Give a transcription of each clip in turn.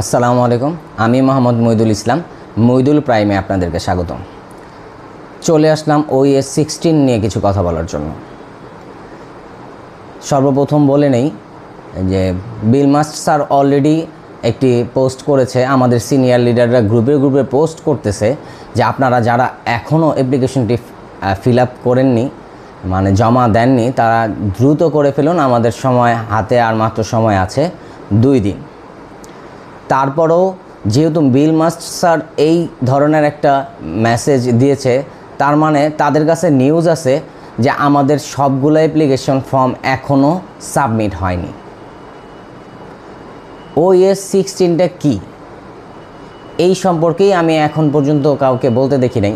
আসসালামু আলাইকুম। আমি মোহাম্মদ মইদুল ইসলাম, মইদুল প্রাইমে আপনাদেরকে স্বাগতম। চলে আসলাম OS 16 নিয়ে কিছু কথা বলার জন্য। সর্বপ্রথম বলে নেই যে বিল মাস্ক স্যার অলরেডি একটি পোস্ট করেছে, আমাদের সিনিয়র লিডাররা গ্রুপে পোস্ট করতেছে যে আপনারা যারা এখনও অ্যাপ্লিকেশনটি ফিল আপ করেননি, মানে জমা দেননি, তারা দ্রুত করে ফেলুন। আমাদের সময় হাতে আর মাত্র সময় আছে 2 দিন। তারপরেও যেহেতু বিল মাস্ক স্যার এই ধরনের একটা মেসেজ দিয়েছে, তার মানে তাদের কাছে নিউজ আছে যে আমাদের সবগুলো অ্যাপ্লিকেশন ফর্ম এখনও সাবমিট হয়নি। OS 16টা কী, এই সম্পর্কেই আমি এখন পর্যন্ত কাউকে বলতে দেখি নাই।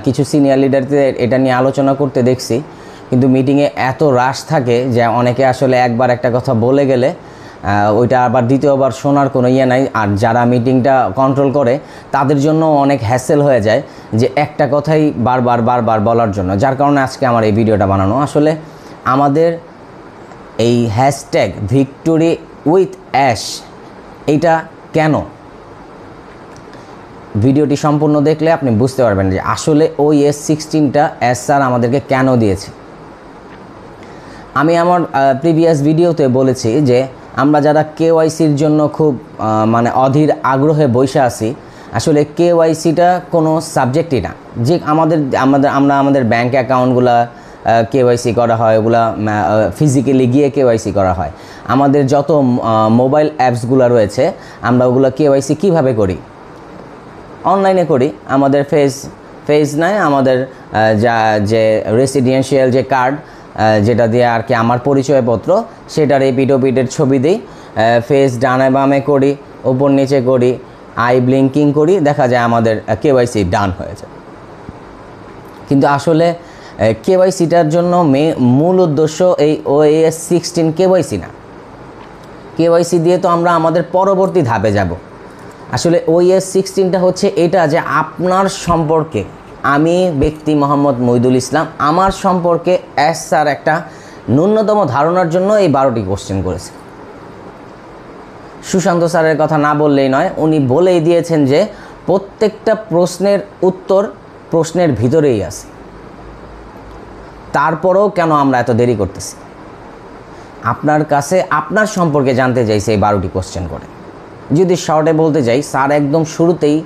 কিছু সিনিয়র লিডারদের এটা নিয়ে আলোচনা করতে দেখছি, কিন্তু মিটিংয়ে এত রাশ থাকে যে অনেকে আসলে একবার একটা কথা বলে গেলে ওইটা আবার দ্বিতীয়বার শোনার কোনো ইয়ে নাই। আর যারা মিটিংটা কন্ট্রোল করে তাদের জন্য অনেক হ্যাসেল হয়ে যায় যে একটা কথাই বারবার বলার জন্য, যার কারণে আজকে আমার এই ভিডিওটা বানানো। আসলে আমাদের এই হ্যাশট্যাগ ভিক্টোরি উইথ অ্যাশ, এইটা কেন, ভিডিওটি সম্পূর্ণ দেখলে আপনি বুঝতে পারবেন যে আসলে OS 16টা অ্যাশ স্যার আমাদেরকে কেন দিয়েছে। আমি আমার প্রিভিয়াস ভিডিওতে বলেছি যে আমরা যারা KYCর জন্য খুব অধীর আগ্রহে বসে আছি, আসলে KYCটা কোনো সাবজেক্টই না। যে আমাদের ব্যাঙ্ক অ্যাকাউন্টগুলো KYC করা হয়, ওগুলা ফিজিক্যালি গিয়ে KYC করা হয়। আমাদের যত মোবাইল অ্যাপসগুলো রয়েছে, আমরা ওগুলো KYC কিভাবে করি? অনলাইনে করি। আমাদের ফেস নাই, আমাদের যে রেসিডেন্সিয়াল যে কার্ড, যেটা দিয়ে আর কি আমার পরিচয়পত্র, সেটার এপিডোপিটের ছবি দিই, ফেস ডানে বামে করি, ওপর নিচে করি, আই ব্লিঙ্কিং করি, দেখা যায় আমাদের KYC ডান হয়েছে। কিন্তু আসলে KYCটার জন্য মূল উদ্দেশ্য এই OS 16 KYC না। KYC দিয়ে তো আমরা আমাদের পরবর্তী ধাপে যাব। আসলে OS 16টা হচ্ছে এটা যে আপনার সম্পর্কে, আমি ব্যক্তি মোহাম্মদ মইদুল ইসলাম, আমার সম্পর্কে অ্যাশ স্যার একটা ন্যূনতম ধারণার জন্য এই 12টি কোশ্চেন করেছে। সুশান্ত স্যারের কথা না বললেই নয়, উনি বলেই দিয়েছেন যে প্রত্যেকটা প্রশ্নের উত্তর প্রশ্নের ভিতরেই আছে। তারপরেও কেন আমরা এত দেরি করতেছি? আপনার কাছে আপনার সম্পর্কে জানতে চাইছে এই 12টি কোশ্চেন করে। যদি শর্টে বলতে যাই, স্যার একদম শুরুতেই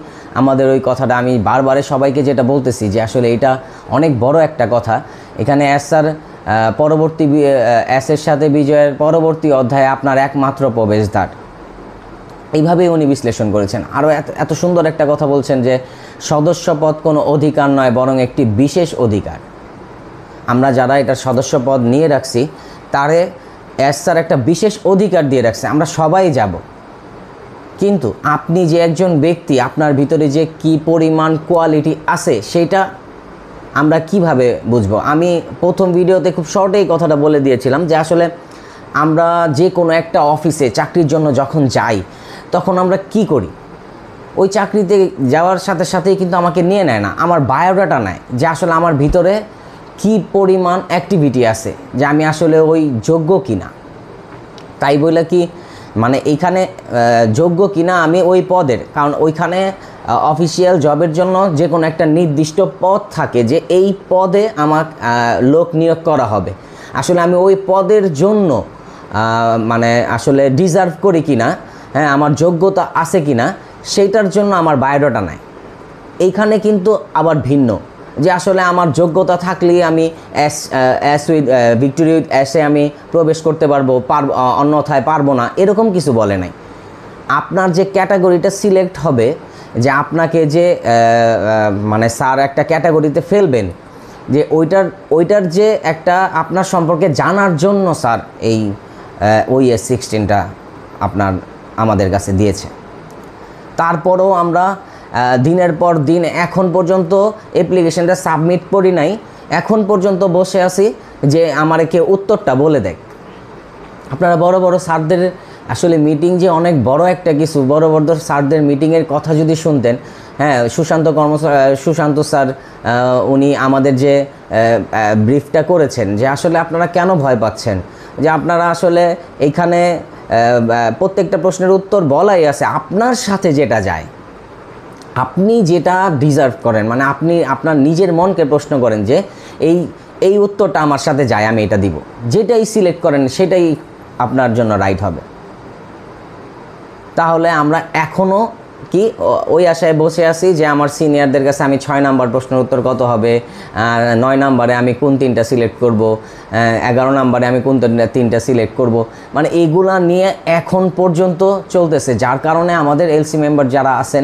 আমাদের ওই কথাটা, আমি বারবারে সবাইকে যেটা বলতেছি যে আসলে এটা অনেক বড় একটা কথা। এখানে অ্যাশ স্যার পরবর্তী অ্যাশের সাথে বিজয়ের পরবর্তী অধ্যায়ে আপনার একমাত্র প্রবেশদ্বার, এইভাবেই উনি বিশ্লেষণ করেছেন। আরও এত সুন্দর একটা কথা বলছেন যে সদস্যপদ কোনো অধিকার নয়, বরং একটি বিশেষ অধিকার। আমরা যারা এটা সদস্যপদ নিয়ে রাখছি, তারে অ্যাশ স্যার একটা বিশেষ অধিকার দিয়ে রাখছে, আমরা সবাই যাব। কিন্তু আপনি যে একজন ব্যক্তি, আপনার ভিতরে যে কি পরিমাণ কোয়ালিটি আছে, সেটা আমরা কিভাবে বুঝবো? আমি প্রথম ভিডিওতে খুব শর্টেই কথাটা বলে দিয়েছিলাম যে আসলে আমরা যে কোনো একটা অফিসে চাকরির জন্য যখন যাই, তখন আমরা কি করি? ওই চাকরিতে যাওয়ার সাথে সাথেই কিন্তু আমাকে নিয়ে নেয় না, আমার বায়োডাটা নেয় যে আসলে আমার ভিতরে কি পরিমাণ অ্যাক্টিভিটি আছে, যে আমি আসলে ওই যোগ্য কিনা। তাই বলে কি এইখানে যোগ্য কিনা আমি ওই পদের, কারণ ওইখানে অফিসিয়াল জবের জন্য যে কোনো একটা নির্দিষ্ট পদ থাকে যে এই পদে আমার লোক নিয়োগ করা হবে। আসলে আমি ওই পদের জন্য আসলে ডিজার্ভ করি কিনা, হ্যাঁ, আমার যোগ্যতা আছে কিনা, সেইটার জন্য আমার বায়োডাটা নাই। এইখানে কিন্তু আবার ভিন্ন, যে আসলে আমার যোগ্যতা থাকলেই আমি ভিক্টোরি উইথ অ্যাশে আমি প্রবেশ করতে পারবো, অন্যথায় পারবো না, এরকম কিছু বলে নাই। আপনার যে ক্যাটাগরিটা সিলেক্ট হবে, যে আপনাকে যে স্যার একটা ক্যাটাগরিতে ফেলবেন, যে ওইটার যে একটা আপনার সম্পর্কে জানার জন্য স্যার এই OS 16টা আমাদের কাছে দিয়েছে। তারপরেও আমরা দিনের পর দিন এখন পর্যন্ত অ্যাপ্লিকেশনটা সাবমিট করি নাই, এখন পর্যন্ত বসে আছি যে আমার কেউ উত্তরটা বলে দেয়। আপনারা বড় বড় স্যারদের আসলে মিটিং যে অনেক বড় একটা কিছু, বড় বড় স্যারদের মিটিংয়ের কথা যদি শুনতেন, হ্যাঁ, সুশান্ত স্যার উনি আমাদের যে ব্রিফটা করেছেন যে আসলে আপনারা কেন ভয় পাচ্ছেন, যে আপনারা আসলে এইখানে প্রত্যেকটা প্রশ্নের উত্তর বলাই আছে আপনার সাথে যেটা যায়, আপনি যেটা ডিজার্ভ করেন, মানে আপনি আপনার নিজের মনকে প্রশ্ন করেন যে এই উত্তরটা আমার সাথে যায়, আমি এটা দিব, যেটাই সিলেক্ট করেন সেটাই আপনার জন্য রাইট হবে। তাহলে আমরা এখনও কি ওই আশায় বসে আছি যে আমার সিনিয়রদের কাছে আমি 6 নাম্বার প্রশ্নের উত্তর কত হবে, 9 নাম্বারে আমি কোন 3টা সিলেক্ট করব, 11 নাম্বারে আমি কোন 3টা সিলেক্ট করব, মানে এইগুলা নিয়ে এখন পর্যন্ত চলতেছে। যার কারণে আমাদের এলসি মেম্বার যারা আছেন,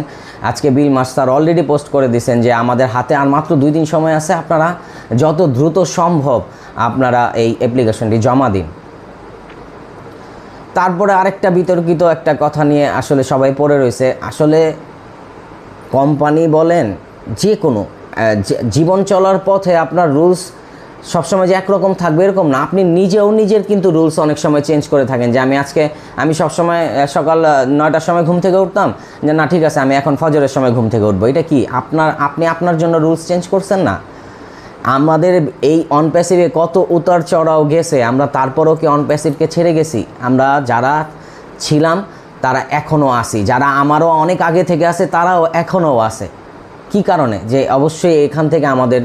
আজকে বিল মাস্টার অলরেডি পোস্ট করে দিয়েছেন যে আমাদের হাতে আর মাত্র 2 দিন সময় আছে, আপনারা যত দ্রুত সম্ভব আপনারা এই অ্যাপ্লিকেশনটি জমা দিন। তারপরে আরেকটা বিতর্কিত একটা কথা নিয়ে আসলে সবাই পড়ে রয়েছে। আসলে কোম্পানি বলেন যে কোনো জীবন চলার পথে আপনার রুলস সবসময় যে একরকম থাকবে এরকম না, আপনি নিজেও নিজের কিন্তু রুলস অনেক সময় চেঞ্জ করে থাকেন। যে আমি সবসময় সকাল 9টার সময় ঘুম থেকে উঠতাম, যে না ঠিক আছে আমি এখন ফজরের সময় ঘুম থেকে উঠবো, এটা কি আপনি আপনার জন্য রুলস চেঞ্জ করছেন না? আমাদের এই অনপ্যাসিভে কত উতার চড়াও গেছে, আমরা তারপরেও কি অনপ্যাসিভকে ছেড়ে গেছি? আমরা যারা ছিলাম তারা এখনও আছি, যারা আমারও অনেক আগে থেকে আছে তারাও এখনও আছে। কি কারণে? যে অবশ্যই এখান থেকে আমাদের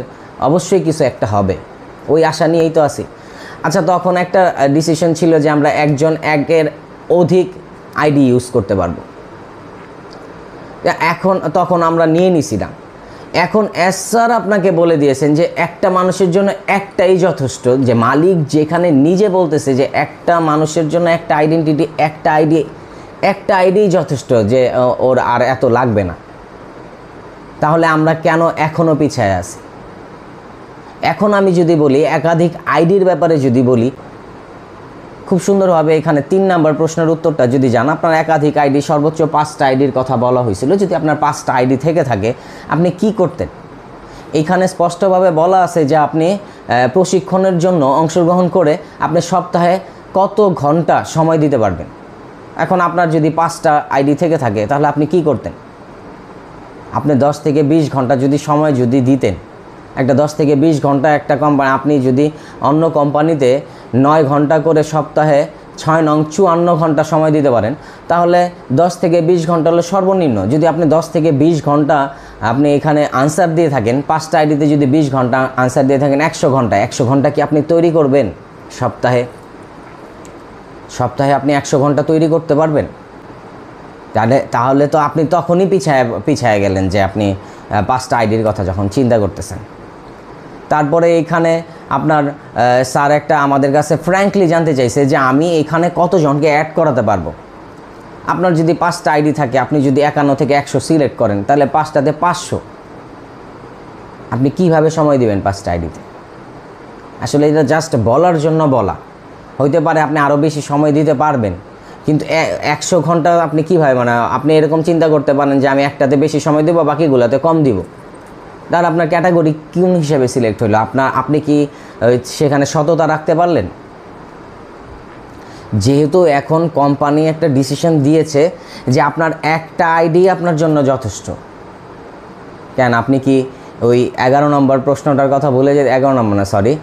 অবশ্যই কিছু একটা হবে, ওই আশা নিয়েই তো আছি। আচ্ছা, তখন একটা ডিসিশন ছিল যে আমরা একের অধিক আইডি ইউজ করতে পারবো, তখন আমরা নিয়ে নিছিলাম। এখন স্যার আপনাকে বলে দিয়েছেন যে একটা মানুষের জন্য একটাই যথেষ্ট, যে মালিক যেখানে নিজে বলতেছে যে একটা মানুষের জন্য একটা আইডেন্টিটি, একটা আইডি যথেষ্ট, যে ওর আর এত লাগবে না। তাহলে আমরা কেন এখনও পিছায় আছি? এখন আমি যদি বলি একাধিক আইডির ব্যাপারে যদি বলি, খুব সুন্দরভাবে এখানে 3 নাম্বার প্রশ্নের উত্তরটা যদি জান, আপনার একাধিক আইডি সর্বোচ্চ 5টা আইডির কথা বলা হয়েছিল। যদি আপনার 5টা আইডি থেকে থাকে আপনি কি করতেন? এখানে স্পষ্টভাবে বলা আছে যে আপনি প্রশিক্ষণের জন্য অংশগ্রহণ করে আপনি সপ্তাহে কত ঘন্টা সময় দিতে পারবেন। এখন আপনার যদি 5টা আইডি থেকে থাকে তাহলে আপনি কি করতেন? আপনি 10 থেকে 20 ঘন্টা যদি সময় যদি দিতেন, একটা 10 থেকে 20 ঘন্টা একটা কোম্পানি, আপনি যদি অন্য কোম্পানিতে 9 ঘন্টা করে সপ্তাহে 6 নং 54 ঘন্টা সময় দিতে পারেন, তাহলে 10 থেকে 20 ঘন্টা হলো সর্বনিম্ন। যদি আপনি 10 থেকে 20 ঘন্টা আপনি এখানে আনসার দিয়ে থাকেন, 5টা আইডিতে যদি 20 ঘন্টা আনসার দিয়ে থাকেন, 100 ঘন্টা কি আপনি তৈরি করবেন? সপ্তাহে আপনি 100 ঘন্টা তৈরি করতে পারবেন? তাহলে তো আপনি তখনই পিছায় গেলেন, যে আপনি 5টা আইডির কথা যখন চিন্তা করতেছেন। তারপরে এখানে আপনার স্যার একটা আমাদের কাছে ফ্র্যাঙ্কলি জানতে চাইছে যে আমি এখানে কতজনকে অ্যাড করাতে পারবো। আপনার যদি 5টা আইডি থাকে, আপনি যদি 51 থেকে 100 সিলেক্ট করেন, তাহলে 5টাতে 500। আপনি কিভাবে সময় দিবেন 5টা আইডিতে? আসলে এটা জাস্ট বলার জন্য বলা, হইতে পারে আপনি আরও বেশি সময় দিতে পারবেন, কিন্তু 100 ঘন্টা আপনি কীভাবে, মানে আপনি এরকম চিন্তা করতে পারেন যে আমি একটাতে বেশি সময় দেবো, বাকিগুলোতে কম দিব। তাহলে আপনার ক্যাটাগরি কোন হিসেবে সিলেক্ট হলো? আপনি কি সেখানে সততা রাখতে পারলেন? যেহেতু এখন কোম্পানি একটা ডিসিশন দিয়েছে যে আপনার একটা আইডি আপনার জন্য যথেষ্ট, কেন আপনি কি ওই 11 নম্বর প্রশ্নটার কথা ভুলে 11 নম্বর না সরি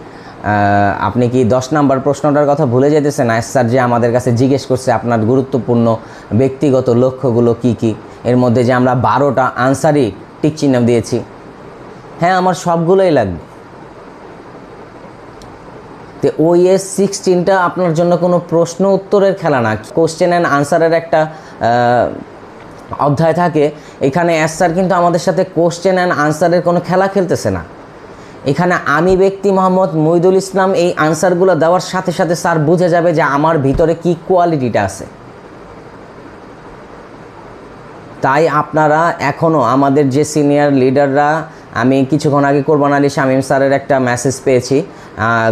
আপনি কি 10 নম্বর প্রশ্নটার কথা ভুলে যেতেছেন? স্যার যে আমাদের কাছে জিজ্ঞেস করছে আপনার গুরুত্বপূর্ণ ব্যক্তিগত লক্ষ্যগুলো কি কি, এর মধ্যে যে আমরা 12টা আনসারই টিক চিহ্ন দিয়েছি। হ্যাঁ, আমার সবগুলোই লাগবে। তো OS 16টা আপনার জন্য কোনো প্রশ্ন উত্তরের খেলা না, কোশ্চেন অ্যান্ড আনসারের একটা অধ্যায় থাকে। এখানে স্যার কিন্তু আমাদের সাথে কোশ্চেন অ্যান্ড আনসারের কোনো খেলা খেলতেছে না। এখানে আমি ব্যক্তি মোহাম্মদ মহিদুল ইসলাম এই আনসারগুলো দেওয়ার সাথে সাথে স্যার বুঝে যাবে যে আমার ভিতরে কি কোয়ালিটিটা আছে। তাই আপনারা এখনও আমাদের যে সিনিয়র লিডাররা, আমি কিছুক্ষণ আগে কোরবান আলী শামীম স্যারের একটা মেসেজ পেয়েছি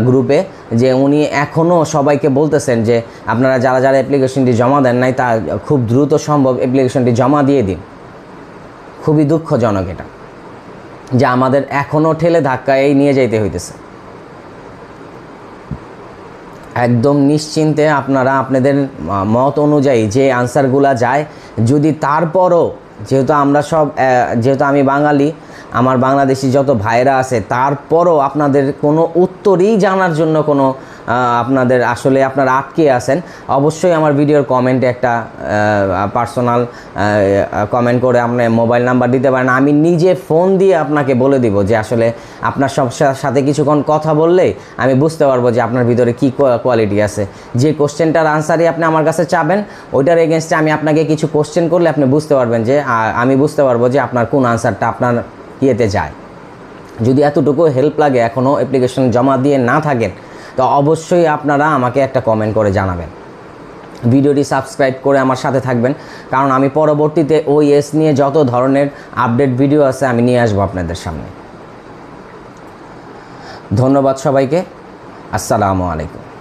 গ্রুপে, যে উনি এখনও সবাইকে বলতেছেন যে আপনারা যারা যারা অ্যাপ্লিকেশনটি জমা দেন নাই তা খুব দ্রুত সম্ভব অ্যাপ্লিকেশনটি জমা দিয়ে দিন। খুবই দুঃখজনক এটা, যে আমাদের এখনও ঠেলে ধাক্কায় নিয়ে যাইতে হইতেছে। একদম নিশ্চিন্তে আপনারা আপনাদের মত অনুযায়ী যে আনসারগুলো যায়, যদি তারপরও যেহেতু আমি বাঙালি, আমার বাংলাদেশি যত ভাইরা আছে, তারপরও আপনাদের কোনো উত্তরই জানার জন্য কোনো আপনাদের আসলে আপনারা আটকে আছেন, অবশ্যই আমার ভিডিওর কমেন্টে একটা পার্সোনাল কমেন্ট করে আপনি মোবাইল নাম্বার দিতে পারেন। আমি নিজে ফোন দিয়ে আপনাকে বলে দিব যে আসলে আপনার সাথে কিছুক্ষণ কথা বললেই আমি বুঝতে পারবো যে আপনার ভিতরে কী কোয়ালিটি আছে। যে কোশ্চেনটার আনসারই আপনি আমার কাছে চাবেন, ওইটার এগেনস্টে আমি আপনাকে কিছু কোশ্চেন করলে আপনি বুঝতে পারবেন যে আমি বুঝতে পারবো যে আপনার কোন আনসারটা আপনার ইয়েতে যায়। যদি এতটুকু হেল্প লাগে, এখনও অ্যাপ্লিকেশন জমা দিয়ে না থাকেন, তো অবশ্যই আপনারা আমাকে একটা কমেন্ট করে জানাবেন। ভিডিওটি সাবস্ক্রাইব করে আমার সাথে থাকবেন, কারণ আমি পরবর্তীতে OS নিয়ে যত ধরনের আপডেট ভিডিও আছে আমি নিয়ে আসবো আপনাদের সামনে। ধন্যবাদ সবাইকে। আসসালামু আলাইকুম।